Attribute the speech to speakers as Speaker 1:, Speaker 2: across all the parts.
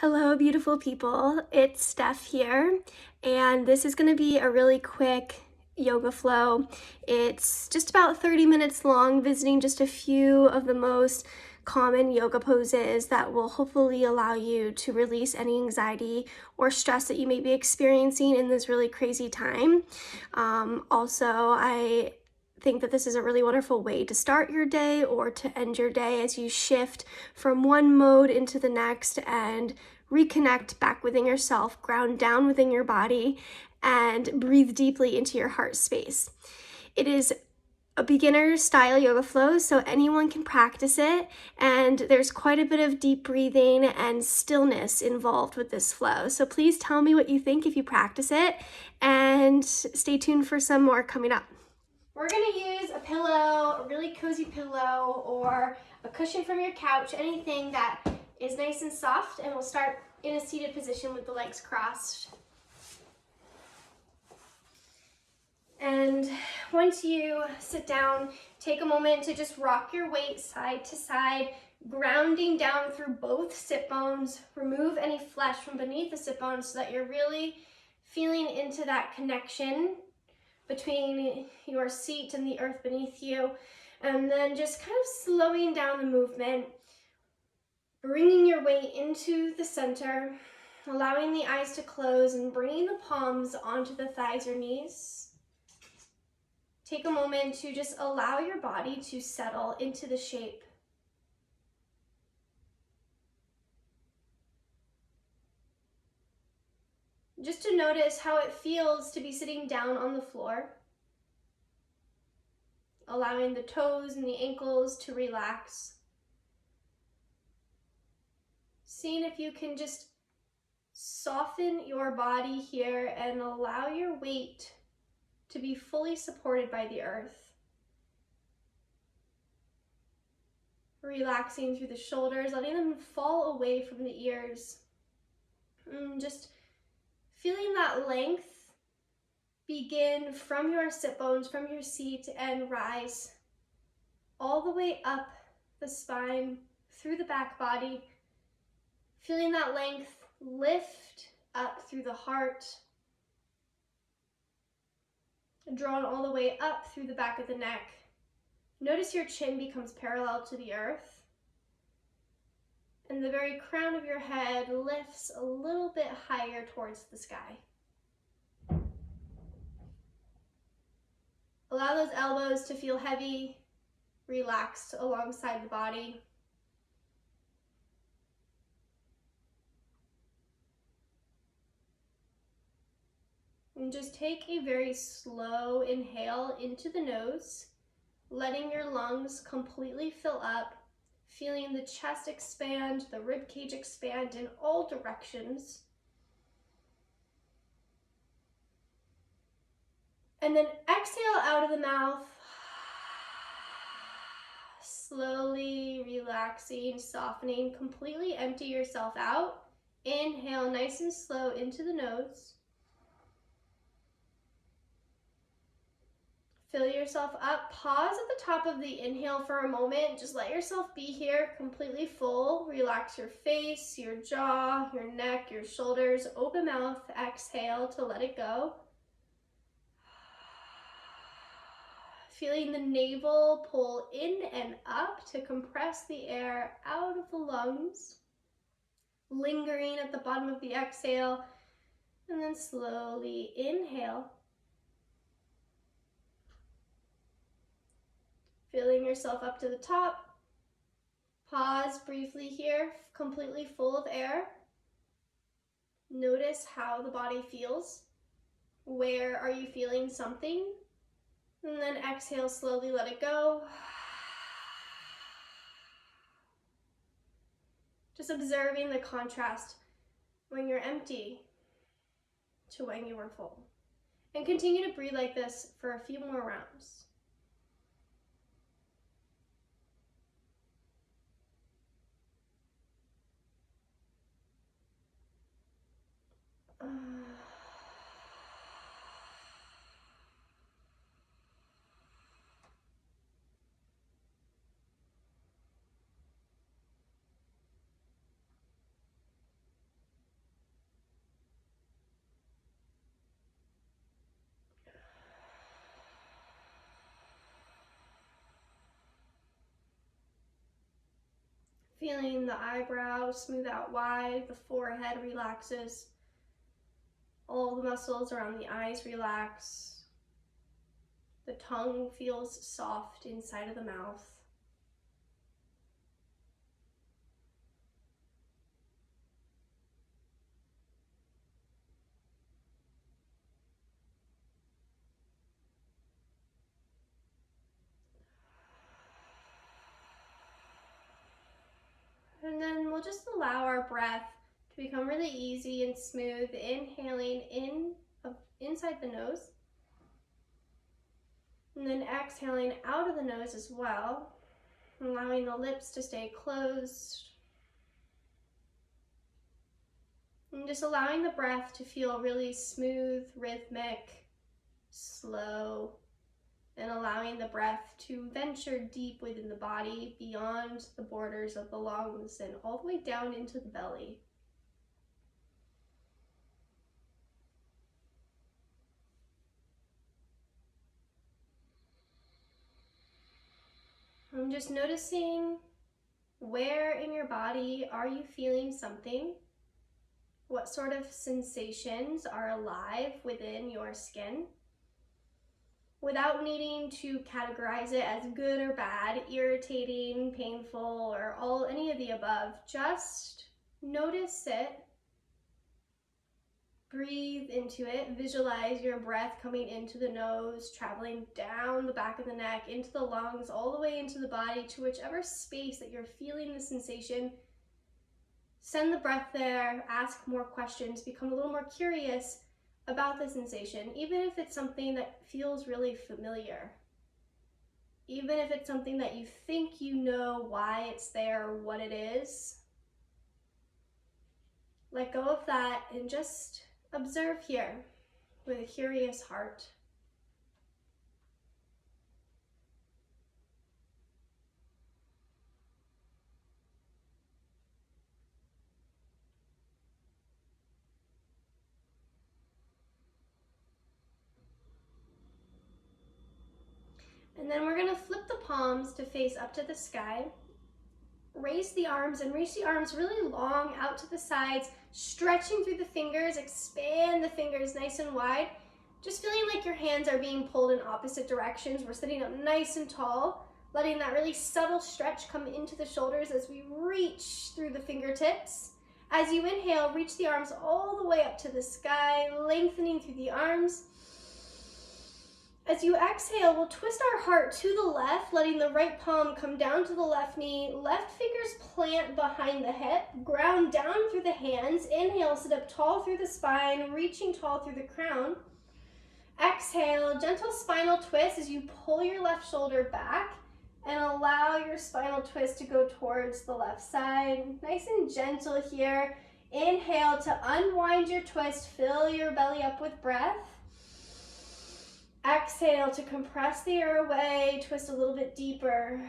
Speaker 1: Hello, beautiful people. It's Steph here, and this is going to be a really quick yoga flow. It's just about 30 minutes long, visiting just a few of the most common yoga poses that will hopefully allow you to release any anxiety or stress that you may be experiencing in this really crazy time. I think that this is a really wonderful way to start your day or to end your day as you shift from one mode into the next and reconnect back within yourself, ground down within your body, and breathe deeply into your heart space. It is a beginner style yoga flow, so anyone can practice it, and there's quite a bit of deep breathing and stillness involved with this flow. So please tell me what you think if you practice it, and stay tuned for some more coming up. We're gonna use a pillow, a really cozy pillow, or a cushion from your couch, anything that is nice and soft, and we'll start in a seated position with the legs crossed. And once you sit down, take a moment to just rock your weight side to side, grounding down through both sit bones. Remove any flesh from beneath the sit bones so that you're really feeling into that connection between your seat and the earth beneath you. And then just kind of slowing down the movement, bringing your weight into the center, allowing the eyes to close and bringing the palms onto the thighs or knees. Take a moment to just allow your body to settle into the shape. Just to notice how it feels to be sitting down on the floor, allowing the toes and the ankles to relax. Seeing if you can just soften your body here and allow your weight to be fully supported by the earth. Relaxing through the shoulders, letting them fall away from the ears. Just feeling that length begin from your sit bones, from your seat, and rise all the way up the spine, through the back body. Feeling that length lift up through the heart, drawn all the way up through the back of the neck. Notice your chin becomes parallel to the earth, and the very crown of your head lifts a little bit higher towards the sky. Allow those elbows to feel heavy, relaxed alongside the body. And just take a very slow inhale into the nose, letting your lungs completely fill up, feeling the chest expand, the rib cage expand in all directions. And then exhale out of the mouth, slowly relaxing, softening, completely empty yourself out. Inhale nice and slow into the nose. Fill yourself up. Pause at the top of the inhale for a moment. Just let yourself be here, completely full. Relax your face, your jaw, your neck, your shoulders. Open mouth, exhale to let it go. Feeling the navel pull in and up to compress the air out of the lungs. Lingering at the bottom of the exhale, and then slowly inhale. Filling yourself up to the top. Pause briefly here, completely full of air. Notice how the body feels. Where are you feeling something? And then exhale, slowly let it go. Just observing the contrast when you're empty to when you were full. And continue to breathe like this for a few more rounds. Feeling the eyebrows smooth out wide, the forehead relaxes, all the muscles around the eyes relax, the tongue feels soft inside of the mouth. And then we'll just allow our breath to become really easy and smooth, inhaling inside the nose, and then exhaling out of the nose as well, allowing the lips to stay closed, and just allowing the breath to feel really smooth, rhythmic, slow, and allowing the breath to venture deep within the body, beyond the borders of the lungs and all the way down into the belly. I'm just noticing, where in your body are you feeling something? What sort of sensations are alive within your skin? Without needing to categorize it as good or bad, irritating, painful, or any of the above, just notice it. Breathe into it. Visualize your breath coming into the nose, traveling down the back of the neck, into the lungs, all the way into the body, to whichever space that you're feeling the sensation. Send the breath there, ask more questions, become a little more curious about the sensation, even if it's something that feels really familiar. Even if it's something that you think you know why it's there, what it is. Let go of that and just observe here with a curious heart. And then we're gonna flip the palms to face up to the sky. Raise the arms and reach the arms really long out to the sides, stretching through the fingers, expand the fingers nice and wide. Just feeling like your hands are being pulled in opposite directions. We're sitting up nice and tall, letting that really subtle stretch come into the shoulders as we reach through the fingertips. As you inhale, reach the arms all the way up to the sky, lengthening through the arms. As you exhale, we'll twist our heart to the left, letting the right palm come down to the left knee, left fingers plant behind the hip, ground down through the hands. Inhale, sit up tall through the spine, reaching tall through the crown. Exhale, gentle spinal twist as you pull your left shoulder back and allow your spinal twist to go towards the left side. Nice and gentle here. Inhale to unwind your twist, fill your belly up with breath. Exhale to compress the air away, twist a little bit deeper.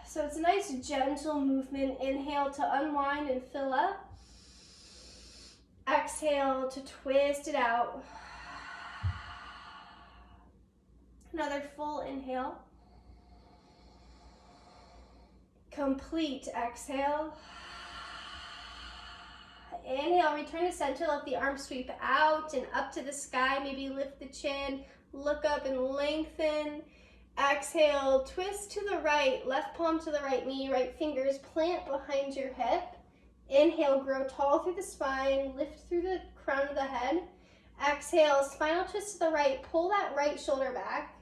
Speaker 1: So it's a nice gentle movement. Inhale to unwind and fill up. Exhale to twist it out. Another full inhale. Complete exhale. Inhale, return to center, let the arms sweep out and up to the sky. Maybe lift the chin, look up and lengthen. Exhale, twist to the right, left palm to the right knee, right fingers plant behind your hip. Inhale, grow tall through the spine, lift through the crown of the head. Exhale, spinal twist to the right, pull that right shoulder back.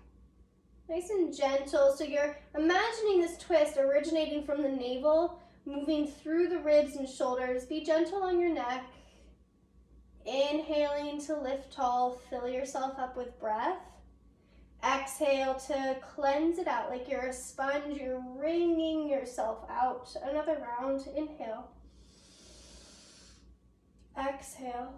Speaker 1: Nice and gentle, so you're imagining this twist originating from the navel, moving through the ribs and shoulders. Be gentle on your neck. Inhaling to lift tall, fill yourself up with breath. Exhale to cleanse it out like you're a sponge, you're wringing yourself out. Another round, inhale. Exhale.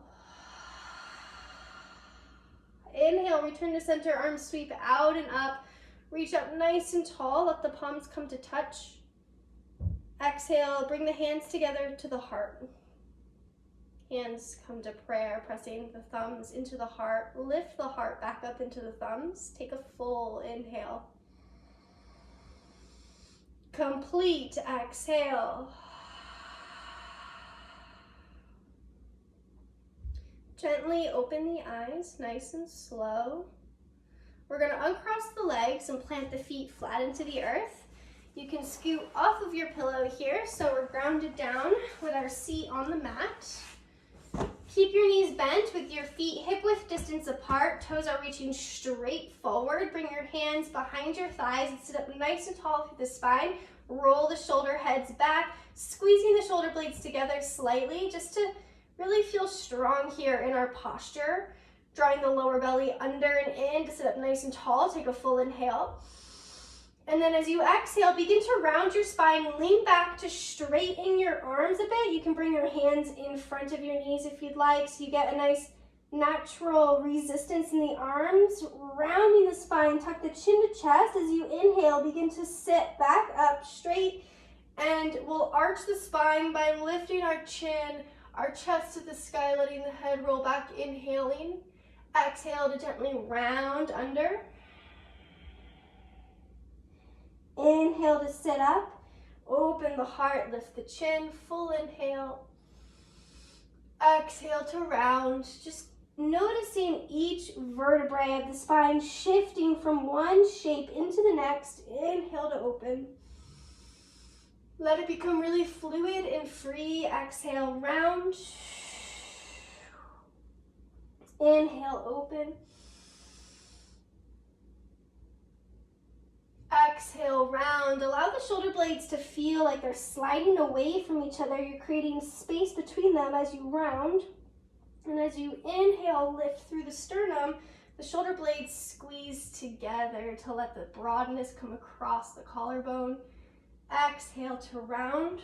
Speaker 1: Inhale, return to center, arms sweep out and up. Reach up nice and tall, let the palms come to touch. Exhale, bring the hands together to the heart. Hands come to prayer, pressing the thumbs into the heart. Lift the heart back up into the thumbs. Take a full inhale. Complete exhale. Gently open the eyes, nice and slow. We're gonna uncross the legs and plant the feet flat into the earth. You can scoot off of your pillow here, so we're grounded down with our seat on the mat. Keep your knees bent with your feet hip-width distance apart. Toes are reaching straight forward. Bring your hands behind your thighs and sit up nice and tall through the spine. Roll the shoulder heads back, squeezing the shoulder blades together slightly just to really feel strong here in our posture. Drawing the lower belly under and in to sit up nice and tall. Take a full inhale. And then as you exhale, begin to round your spine, lean back to straighten your arms a bit. You can bring your hands in front of your knees if you'd like, so you get a nice natural resistance in the arms. Rounding the spine, tuck the chin to chest. As you inhale, begin to sit back up straight, and we'll arch the spine by lifting our chin, our chest to the sky, letting the head roll back, inhaling. Exhale to gently round under. Inhale to sit up, open the heart, lift the chin, full inhale. Exhale to round, just noticing each vertebrae of the spine shifting from one shape into the next. Inhale to open. Let it become really fluid and free. Exhale, round. Inhale, open. Exhale, round. Allow the shoulder blades to feel like they're sliding away from each other. You're creating space between them as you round. And as you inhale, lift through the sternum, the shoulder blades squeeze together to let the broadness come across the collarbone. Exhale to round.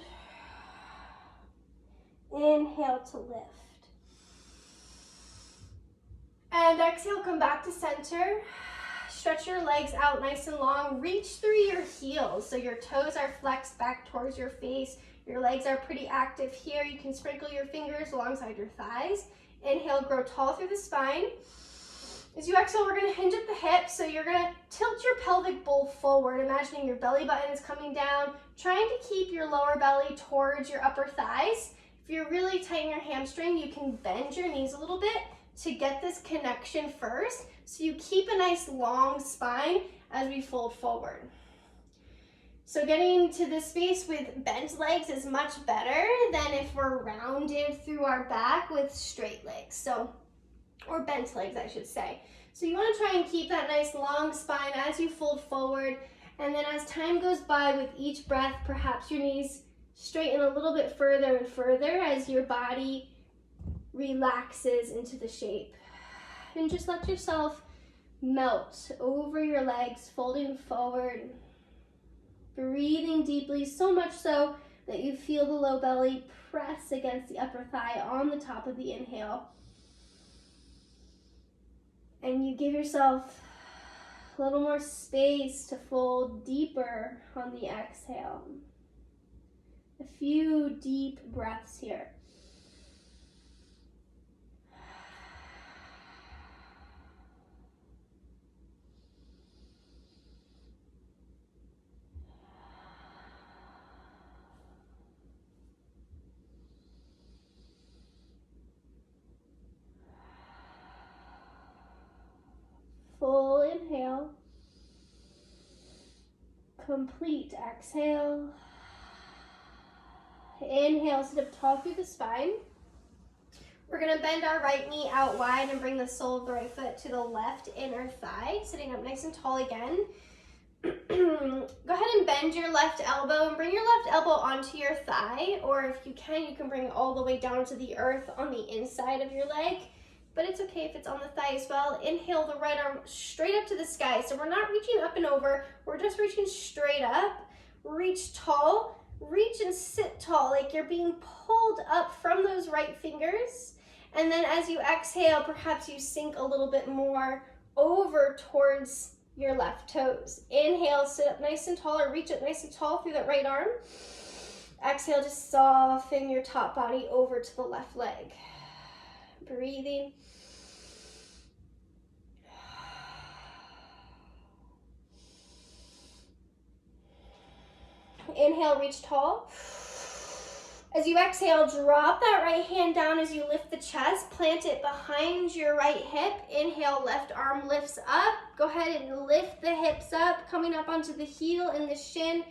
Speaker 1: Inhale to lift. And exhale, come back to center. Stretch your legs out nice and long. Reach through your heels so your toes are flexed back towards your face. Your legs are pretty active here. You can sprinkle your fingers alongside your thighs. Inhale, grow tall through the spine. As you exhale, we're going to hinge at the hips. So you're going to tilt your pelvic bowl forward, imagining your belly button is coming down, trying to keep your lower belly towards your upper thighs. If you're really tight in your hamstring, you can bend your knees a little bit to get this connection first, so you keep a nice long spine as we fold forward. So getting to this space with bent legs is much better than if we're rounded through our back with straight legs, or bent legs, I should say. So you want to try and keep that nice long spine as you fold forward, and then as time goes by with each breath, perhaps your knees straighten a little bit further and further as your body relaxes into the shape. And just let yourself melt over your legs, folding forward, breathing deeply, so much so that you feel the low belly press against the upper thigh on the top of the inhale. And you give yourself a little more space to fold deeper on the exhale. A few deep breaths here. Full inhale, complete exhale. Inhale, sit up tall through the spine. We're gonna bend our right knee out wide and bring the sole of the right foot to the left inner thigh, sitting up nice and tall again. Go ahead and bend your left elbow and bring your left elbow onto your thigh, or if you can bring it all the way down to the earth on the inside of your leg. But it's okay if it's on the thigh as well. Inhale the right arm straight up to the sky. So we're not reaching up and over, we're just reaching straight up. Reach tall, reach and sit tall, like you're being pulled up from those right fingers. And then as you exhale, perhaps you sink a little bit more over towards your left toes. Inhale, sit up nice and tall, or reach up nice and tall through that right arm. Exhale, just soften your top body over to the left leg. Breathing. Inhale, reach tall. As you exhale, drop that right hand down as you lift the chest. Plant it behind your right hip. Inhale, left arm lifts up. Go ahead and lift the hips up, coming up onto the heel and the shin.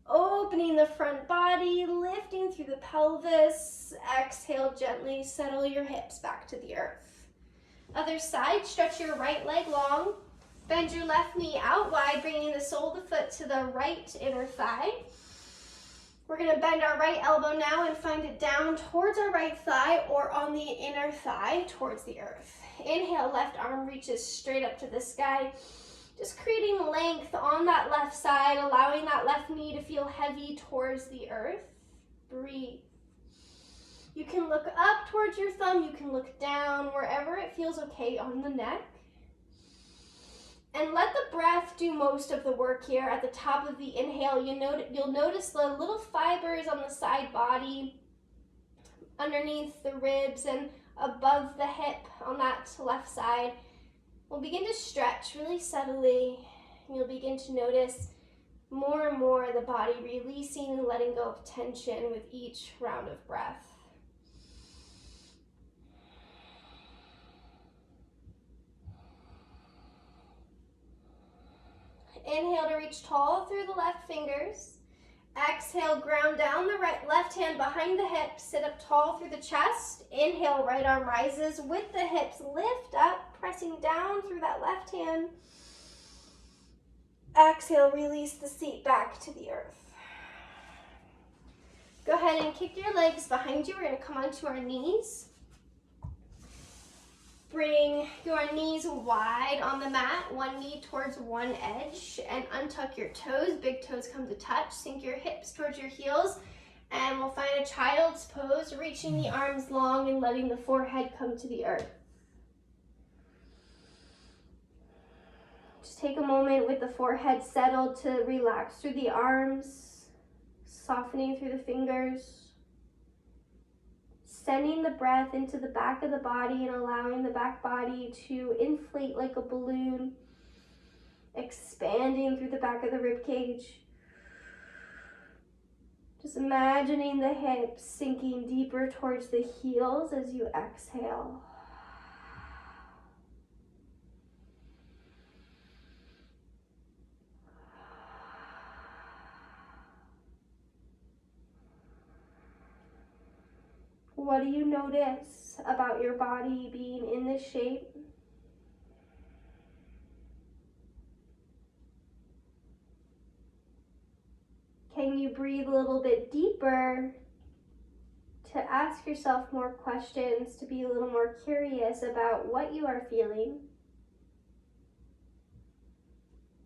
Speaker 1: Opening the front body, lifting through the pelvis. Exhale, gently settle your hips back to the earth. Other side, stretch your right leg long. Bend your left knee out wide, bringing the sole of the foot to the right inner thigh. We're going to bend our right elbow now and find it down towards our right thigh or on the inner thigh towards the earth. Inhale, left arm reaches straight up to the sky. Just creating length on that left side, allowing that left knee to feel heavy towards the earth. Breathe. You can look up towards your thumb, you can look down, wherever it feels okay on the neck. And let the breath do most of the work here. At the top of the inhale, you'll notice the little fibers on the side body, underneath the ribs and above the hip on that left side. We'll begin to stretch really subtly. You'll begin to notice more and more the body releasing and letting go of tension with each round of breath. Inhale to reach tall through the left fingers. Exhale, ground down the left hand behind the hips. Sit up tall through the chest. Inhale, right arm rises with the hips. Lift up, pressing down through that left hand. Exhale, release the seat back to the earth. Go ahead and kick your legs behind you. We're going to come onto our knees. Bring your knees wide on the mat, one knee towards one edge, and untuck your toes. Big toes come to touch. Sink your hips towards your heels, and we'll find a child's pose, reaching the arms long and letting the forehead come to the earth. Just take a moment with the forehead settled to relax through the arms, softening through the fingers. Sending the breath into the back of the body and allowing the back body to inflate like a balloon, expanding through the back of the rib cage. Just imagining the hips sinking deeper towards the heels as you exhale. What do you notice about your body being in this shape? Can you breathe a little bit deeper to ask yourself more questions, to be a little more curious about what you are feeling?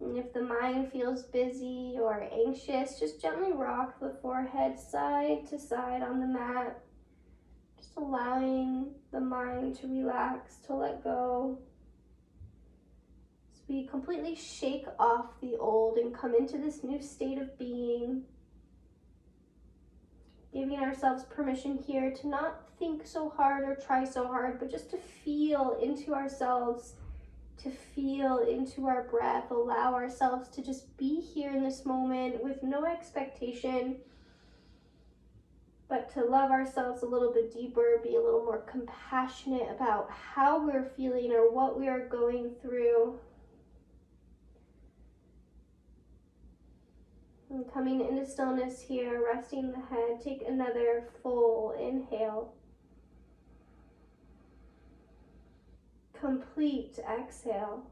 Speaker 1: And if the mind feels busy or anxious, just gently rock the forehead side to side on the mat. Just allowing the mind to relax, to let go. As we completely shake off the old and come into this new state of being. Giving ourselves permission here to not think so hard or try so hard, but just to feel into ourselves, to feel into our breath. Allow ourselves to just be here in this moment with no expectation, but to love ourselves a little bit deeper, be a little more compassionate about how we're feeling or what we are going through. And coming into stillness here, resting the head, take another full inhale. Complete exhale.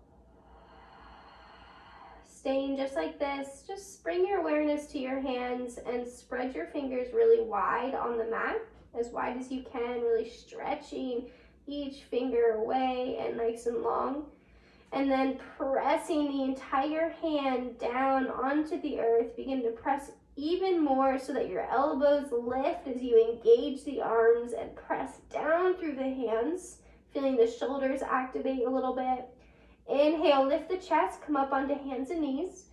Speaker 1: Staying just like this, just bring your awareness to your hands and spread your fingers really wide on the mat, as wide as you can, really stretching each finger away and nice and long. And then pressing the entire hand down onto the earth. Begin to press even more so that your elbows lift as you engage the arms and press down through the hands, feeling the shoulders activate a little bit. Inhale, lift the chest, come up onto hands and knees.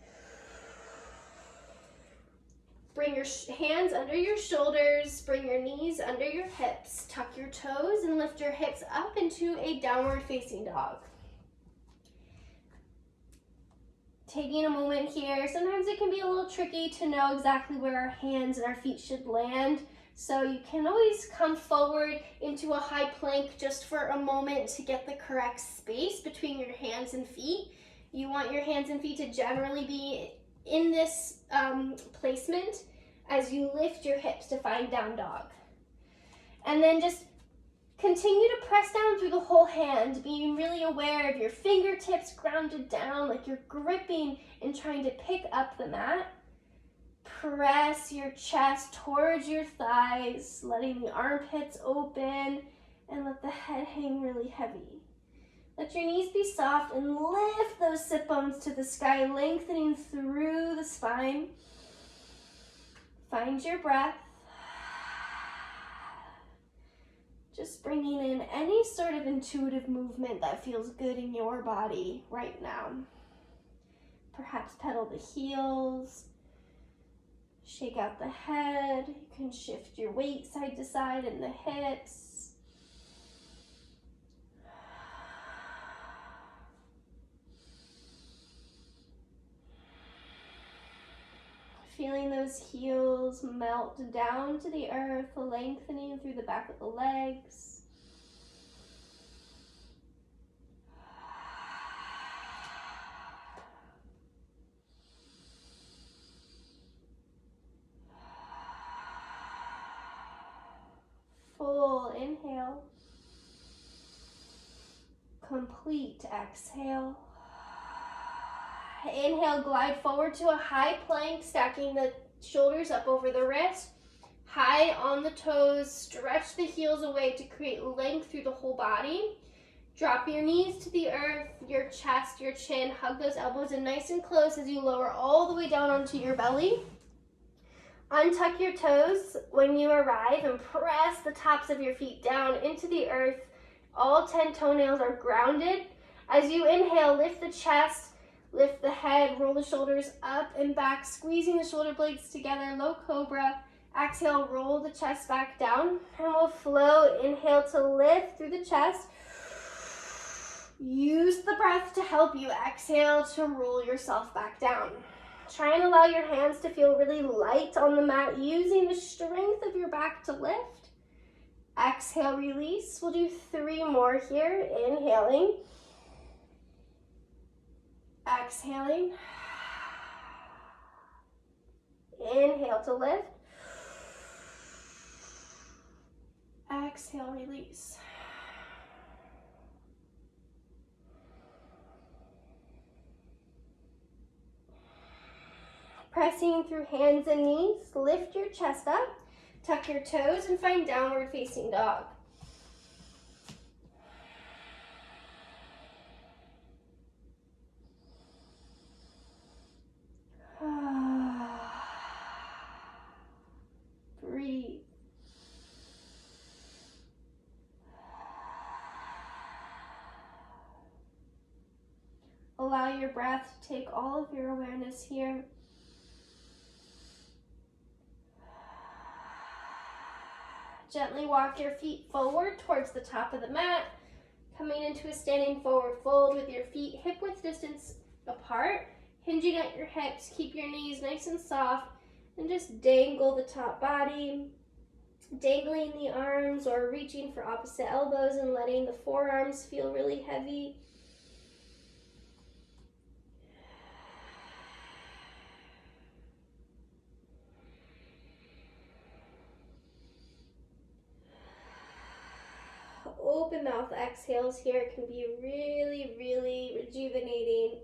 Speaker 1: Bring your hands under your shoulders, bring your knees under your hips, tuck your toes and lift your hips up into a downward facing dog. Taking a moment here, sometimes it can be a little tricky to know exactly where our hands and our feet should land. So you can always come forward into a high plank just for a moment to get the correct space between your hands and feet. You want your hands and feet to generally be in this placement as you lift your hips to find down dog. And then just continue to press down through the whole hand, being really aware of your fingertips grounded down, like you're gripping and trying to pick up the mat. Press your chest towards your thighs, letting the armpits open, and let the head hang really heavy. Let your knees be soft and lift those sit bones to the sky, lengthening through the spine. Find your breath. Just bringing in any sort of intuitive movement that feels good in your body right now. Perhaps pedal the heels. Shake out the head. You can shift your weight side to side in the hips. Feeling those heels melt down to the earth, lengthening through the back of the legs. Full inhale. Complete exhale. Inhale, glide forward to a high plank, stacking the shoulders up over the wrist. High on the toes, stretch the heels away to create length through the whole body. Drop your knees to the earth, your chest, your chin, hug those elbows in nice and close as you lower all the way down onto your belly. Untuck your toes when you arrive and press the tops of your feet down into the earth. All 10 toenails are grounded. As you inhale, lift the chest, lift the head, roll the shoulders up and back, squeezing the shoulder blades together, low cobra. Exhale, roll the chest back down, and we'll flow. Inhale to lift through the chest. Use the breath to help you. Exhale to roll yourself back down. Try and allow your hands to feel really light on the mat, using the strength of your back to lift. Exhale, release. We'll do 3 more here. Inhaling. Exhaling. Inhale to lift. Exhale, release. Pressing through hands and knees, lift your chest up, tuck your toes, and find downward facing dog. Breathe. Allow your breath to take all of your awareness here. Gently walk your feet forward towards the top of the mat, coming into a standing forward fold with your feet hip-width distance apart, hinging at your hips. Keep your knees nice and soft, and just dangle the top body, dangling the arms or reaching for opposite elbows and letting the forearms feel really heavy. Open mouth exhales here can be really, really rejuvenating.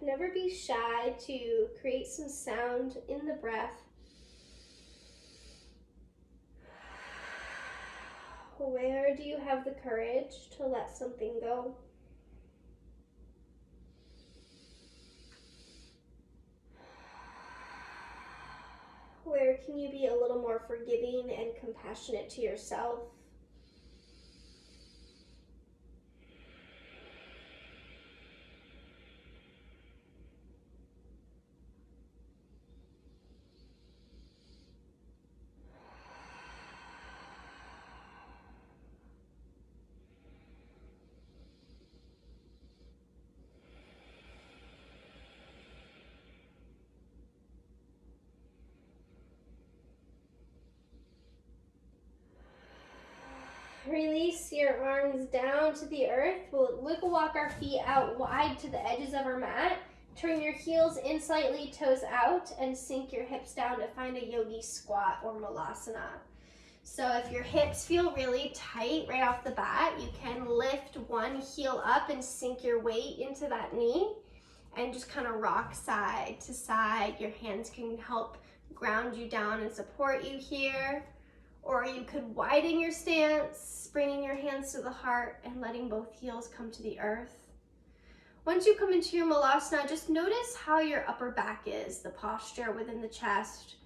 Speaker 1: Never be shy to create some sound in the breath. Where do you have the courage to let something go? Where can you be a little more forgiving and compassionate to yourself? release your arms down to the earth. We'll wiggle walk our feet out wide to the edges of our mat. Turn your heels in slightly, toes out, and sink your hips down to find a yogi squat or malasana. So if your hips feel really tight right off the bat, you can lift one heel up and sink your weight into that knee and just kind of rock side to side. Your hands can help ground you down and support you here. Or you could widen your stance, bringing your hands to the heart and letting both heels come to the earth. Once you come into your malasana, just notice how your upper back is, the posture within the chest.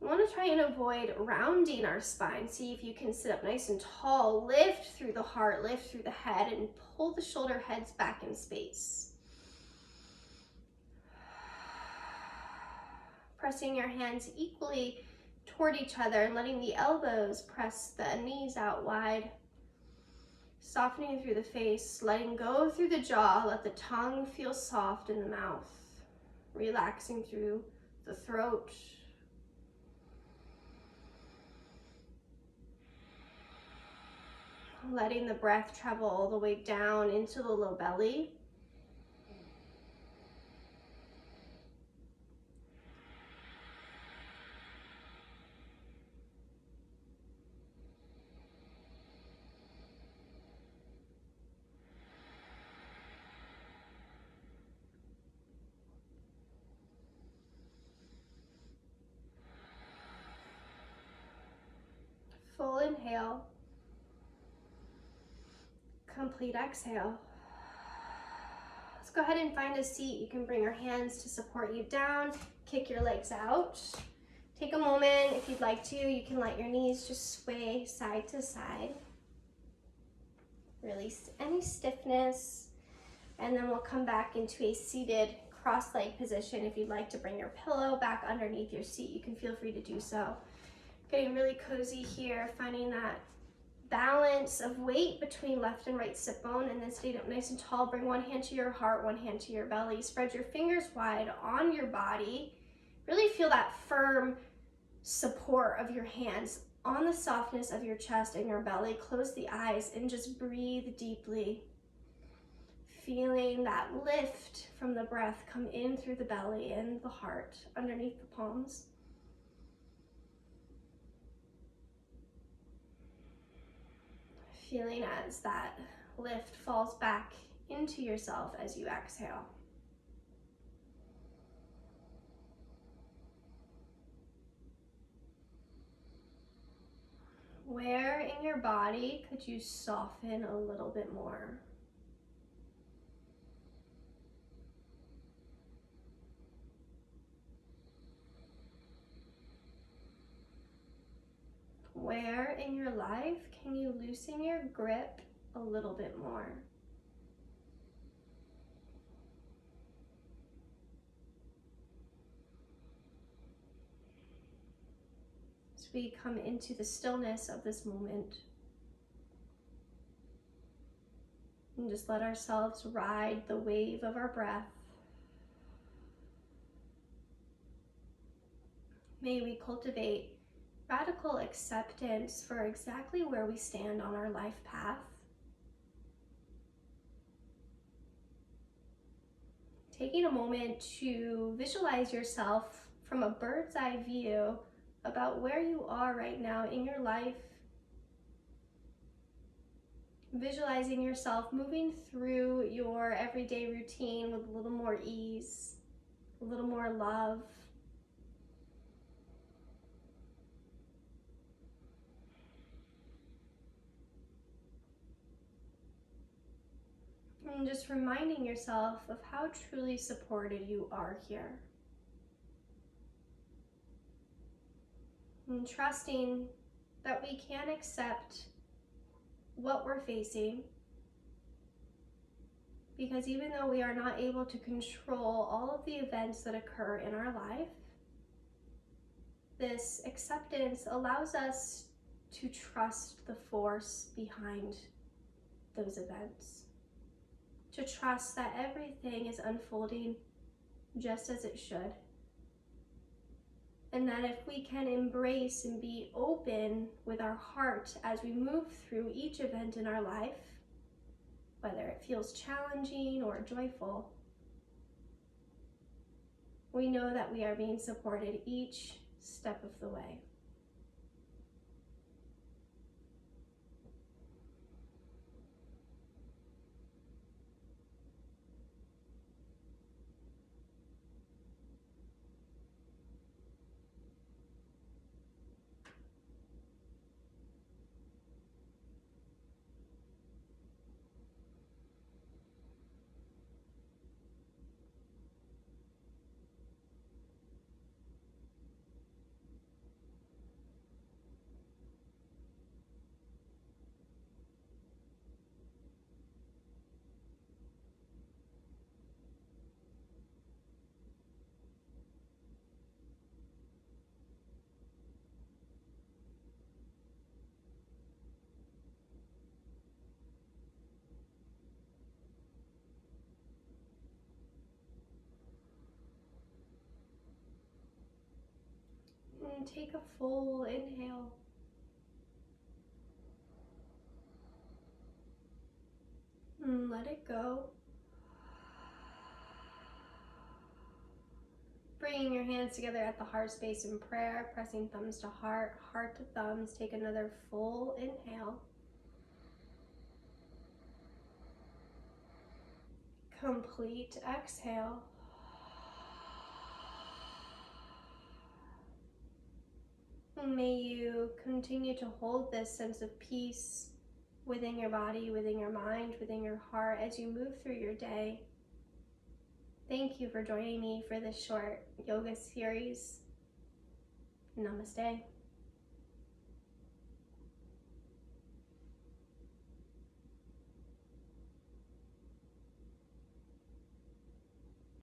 Speaker 1: We want to try and avoid rounding our spine. See if you can sit up nice and tall, lift through the heart, lift through the head, and pull the shoulder heads back in space. Pressing your hands equally toward each other and letting the elbows press the knees out wide. Softening through the face, letting go through the jaw, let the tongue feel soft in the mouth. Relaxing through the throat. Letting the breath travel all the way down into the low belly. Full inhale. Complete exhale. Let's go ahead and find a seat. You can bring your hands to support you down. Kick your legs out. Take a moment. If you'd like to, you can let your knees just sway side to side. Release any stiffness. And then we'll come back into a seated cross-leg position. If you'd like to bring your pillow back underneath your seat, you can feel free to do so. Getting really cozy here, finding that balance of weight between left and right sit bone, and then stay up nice and tall. Bring one hand to your heart, one hand to your belly. Spread your fingers wide on your body. Really feel that firm support of your hands on the softness of your chest and your belly. Close the eyes and just breathe deeply. Feeling that lift from the breath come in through the belly and the heart underneath the palms. Feeling as that lift falls back into yourself as you exhale. Where in your body could you soften a little bit more? Where in your life can you loosen your grip a little bit more? As we come into the stillness of this moment, and just let ourselves ride the wave of our breath. May we cultivate radical acceptance for exactly where we stand on our life path. Taking a moment to visualize yourself from a bird's eye view about where you are right now in your life. Visualizing yourself moving through your everyday routine with a little more ease, a little more love. And just reminding yourself of how truly supported you are here. And trusting that we can accept what we're facing, because even though we are not able to control all of the events that occur in our life, this acceptance allows us to trust the force behind those events. To trust that everything is unfolding just as it should. And that if we can embrace and be open with our heart as we move through each event in our life, whether it feels challenging or joyful, we know that we are being supported each step of the way. And take a full inhale. And let it go. Bringing your hands together at the heart space in prayer, pressing thumbs to heart, heart to thumbs. Take another full inhale. Complete exhale. And may you continue to hold this sense of peace within your body, within your mind, within your heart as you move through your day. Thank you for joining me for this short yoga series. Namaste.